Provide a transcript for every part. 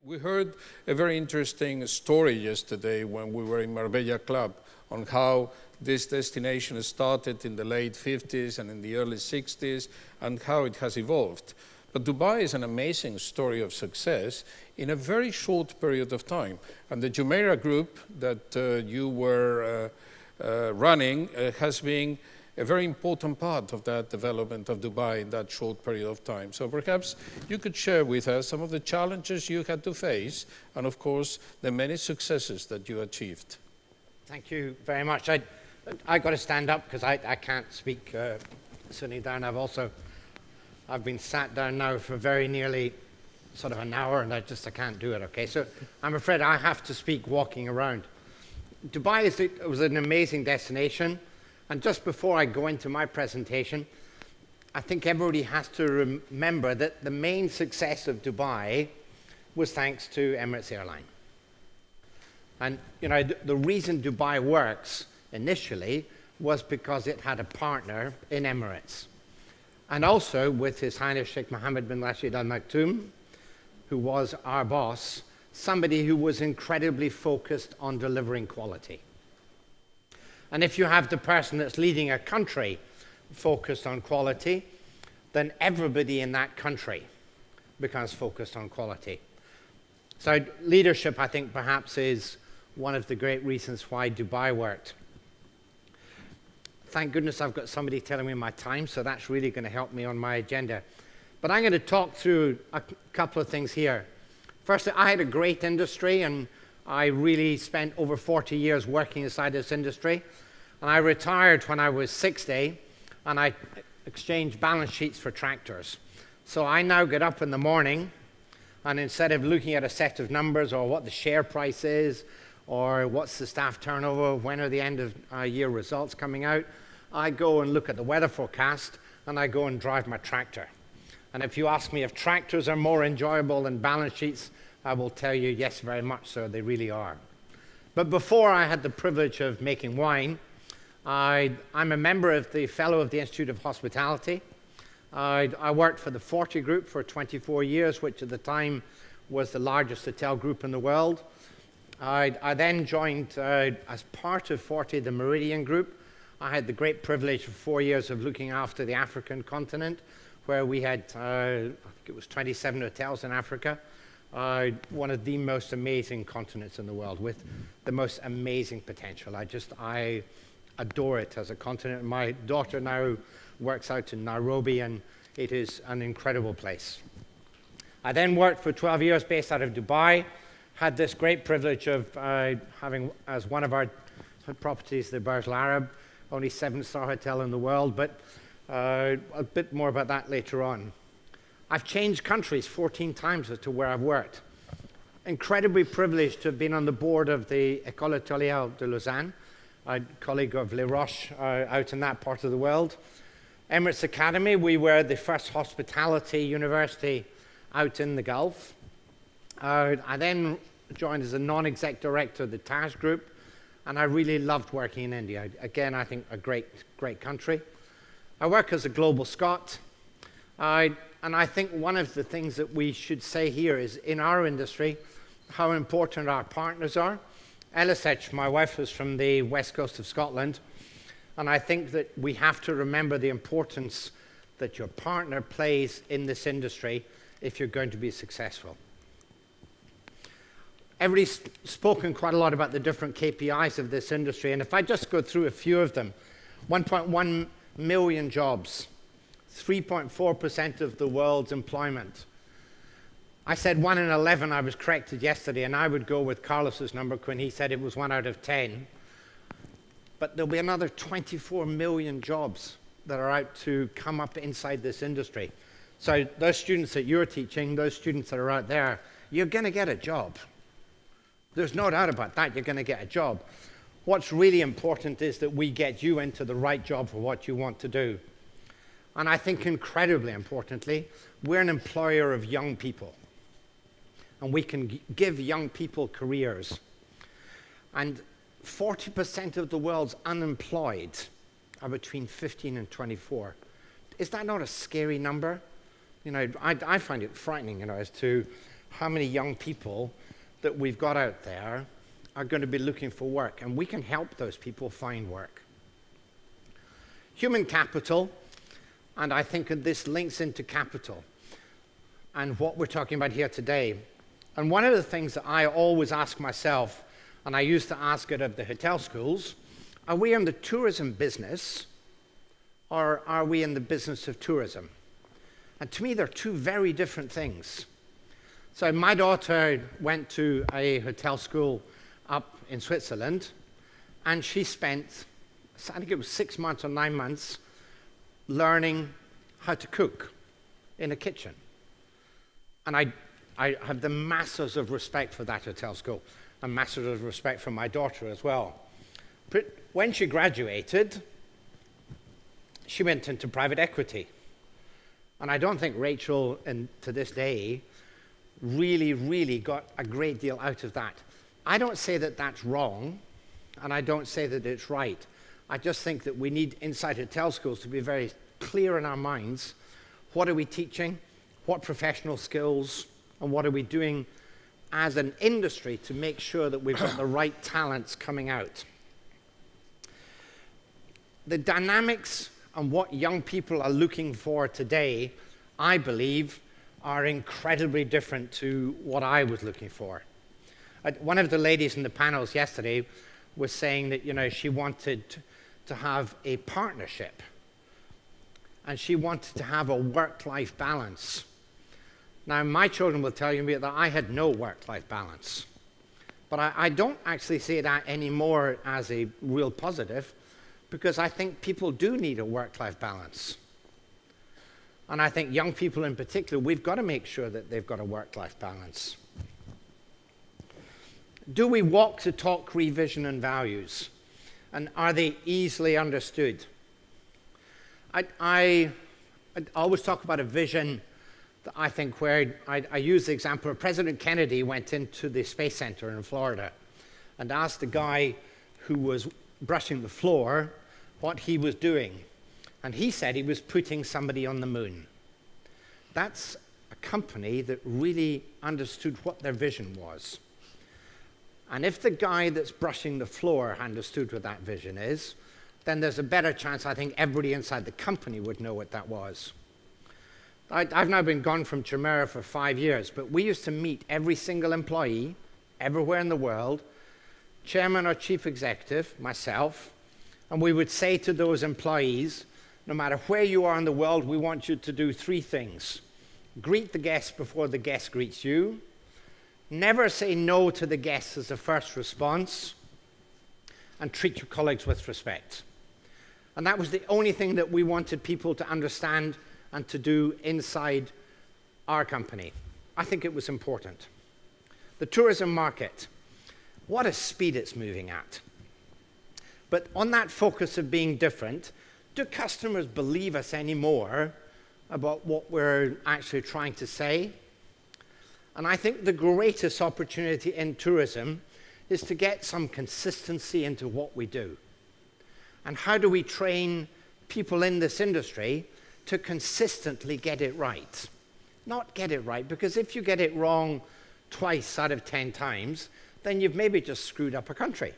We heard a very interesting story yesterday when we were in Marbella Club on how this destination started in the late 50s and in the early 60s and how it has evolved. But Dubai is an amazing story of success in a very short period of time. And the Jumeirah group that you were running has been a very important part of that development of Dubai in that short period of time. So perhaps you could share with us some of the challenges you had to face and, of course, the many successes that you achieved. Thank you very much. I got to stand up because I can't speak sitting down. I've been sat down now for very nearly sort of an hour, and I can't do it, okay? So I'm afraid I have to speak walking around. Dubai was an amazing destination. And just before I go into my presentation, I think everybody has to remember that the main success of Dubai was thanks to Emirates Airline. And the reason Dubai works initially was because it had a partner in Emirates. And also with His Highness Sheikh Mohammed bin Rashid Al Maktoum, who was our boss, somebody who was incredibly focused on delivering quality. And if you have the person that's leading a country focused on quality, then everybody in that country becomes focused on quality. So leadership, I think, perhaps is one of the great reasons why Dubai worked. Thank goodness I've got somebody telling me my time, so that's really going to help me on my agenda. But I'm going to talk through a couple of things here. Firstly, I had a great industry, and I really spent over 40 years working inside this industry. And I retired when I was 60, and I exchanged balance sheets for tractors. So I now get up in the morning, and instead of looking at a set of numbers or what the share price is, or what's the staff turnover, when are the end of year results coming out, I go and look at the weather forecast, and I go and drive my tractor. And if you ask me if tractors are more enjoyable than balance sheets, I will tell you, yes, very much so, they really are. But before I had the privilege of making wine, I'm a member of the Fellow of the Institute of Hospitality. I worked for the 40 Group for 24 years, which at the time was the largest hotel group in the world. I then joined, as part of 40, the Meridian Group. I had the great privilege of 4 years of looking after the African continent, where we had, I think it was 27 hotels in Africa. One of the most amazing continents in the world with the most amazing potential. I adore it as a continent. My daughter now works out in Nairobi, and it is an incredible place. I then worked for 12 years based out of Dubai, had this great privilege of having as one of our properties the Burj Al Arab, only 7-star hotel in the world, but a bit more about that later on. I've changed countries 14 times as to where I've worked. Incredibly privileged to have been on the board of the École Hôtelière de Lausanne, a colleague of Les Roches out in that part of the world. Emirates Academy, we were the first hospitality university out in the Gulf. I then joined as a non-exec director of the Taj Group, and I really loved working in India. Again, I think a great country. I work as a global Scot, and I think one of the things that we should say here is in our industry, how important our partners are. Elisech, my wife, was from the west coast of Scotland, and I think that we have to remember the importance that your partner plays in this industry if you're going to be successful. Everybody's spoken quite a lot about the different KPIs of this industry, and if I just go through a few of them, 1.1 million jobs, 3.4% of the world's employment. I said 1 in 11, I was corrected yesterday, and I would go with Carlos's number when he said it was 1 out of 10. But there'll be another 24 million jobs that are out to come up inside this industry. So those students that you're teaching, those students that are out there, you're going to get a job. There's no doubt about that, you're going to get a job. What's really important is that we get you into the right job for what you want to do. And I think incredibly importantly, we're an employer of young people. And we can give young people careers. And 40% of the world's unemployed are between 15 and 24. Is that not a scary number? I find it frightening, as to how many young people that we've got out there are going to be looking for work, and we can help those people find work. Human capital, and I think this links into capital and what we're talking about here today. And one of the things that I always ask myself, and I used to ask it of the hotel schools, are we in the tourism business, or are we in the business of tourism? And to me, they're two very different things. So my daughter went to a hotel school up in Switzerland, and she spent, I think it was 6 months or 9 months, learning how to cook in a kitchen. And I have the masses of respect for that hotel school, and masses of respect for my daughter as well. But when she graduated, she went into private equity. And I don't think Rachel, to this day, really got a great deal out of that. I don't say that that's wrong, and I don't say that it's right. I just think that we need inside hotel schools to be very clear in our minds. What are we teaching? What professional skills? And what are we doing as an industry to make sure that we've got the right talents coming out? The dynamics and what young people are looking for today, I believe, are incredibly different to what I was looking for. One of the ladies in the panels yesterday was saying that, you know, she wanted to have a partnership, and she wanted to have a work-life balance. Now, my children will tell you that I had no work-life balance, but I don't actually see that anymore as a real positive, because I think people do need a work-life balance. And I think young people in particular, we've got to make sure that they've got a work-life balance. Do we walk the talk, revision, and values? And are they easily understood? I always talk about a vision that I think where I use the example of President Kennedy went into the Space Center in Florida and asked the guy who was brushing the floor what he was doing. And he said he was putting somebody on the moon. That's a company that really understood what their vision was. And if the guy that's brushing the floor understood what that vision is, then there's a better chance, I think, everybody inside the company would know what that was. I've now been gone from Jumeirah for 5 years, but we used to meet every single employee everywhere in the world, chairman or chief executive, myself, and we would say to those employees, no matter where you are in the world, we want you to do 3 things. Greet the guest before the guest greets you. Never say no to the guests as a first response. And treat your colleagues with respect. And that was the only thing that we wanted people to understand and to do inside our company. I think it was important. The tourism market. What a speed it's moving at. But on that focus of being different, do customers believe us anymore about what we're actually trying to say? And I think the greatest opportunity in tourism is to get some consistency into what we do. And how do we train people in this industry to consistently get it right? Not get it right, because if you get it wrong twice out of 10 times, then you've maybe just screwed up a country.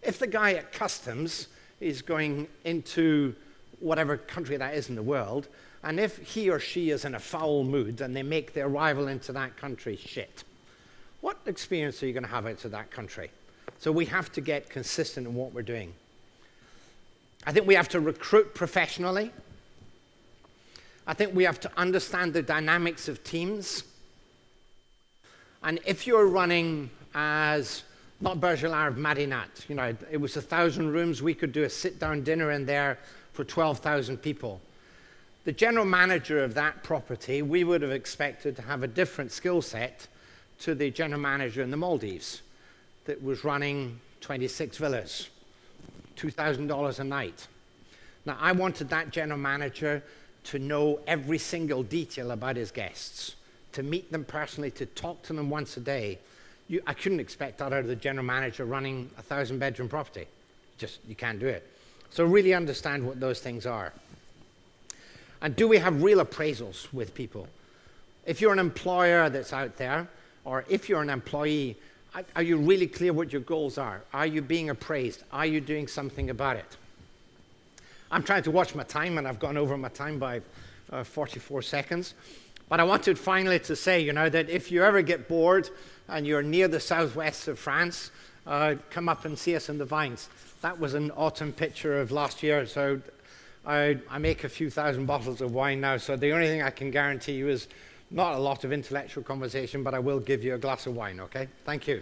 If the guy at customs is going into whatever country that is in the world, and if he or she is in a foul mood and they make the arrival into that country shit, what experience are you going to have out of that country? So we have to get consistent in what we're doing. I think we have to recruit professionally. I think we have to understand the dynamics of teams. And if you're running as, not Burj Al Arab, Madinat, you know, it was 1,000 rooms, we could do a sit-down dinner in there for 12,000 people. The general manager of that property, we would have expected to have a different skill set to the general manager in the Maldives that was running 26 villas, $2,000 a night. Now, I wanted that general manager to know every single detail about his guests, to meet them personally, to talk to them once a day. I couldn't expect that out of the general manager running a 1,000-bedroom property. You can't do it. So really understand what those things are. And do we have real appraisals with people? If you're an employer that's out there, or if you're an employee, are you really clear what your goals are? Are you being appraised? Are you doing something about it? I'm trying to watch my time, and I've gone over my time by 44 seconds. But I wanted finally to say, that if you ever get bored and you're near the southwest of France, come up and see us in the vines. That was an autumn picture of last year, so I make a few thousand bottles of wine now, so the only thing I can guarantee you is not a lot of intellectual conversation, but I will give you a glass of wine, okay? Thank you.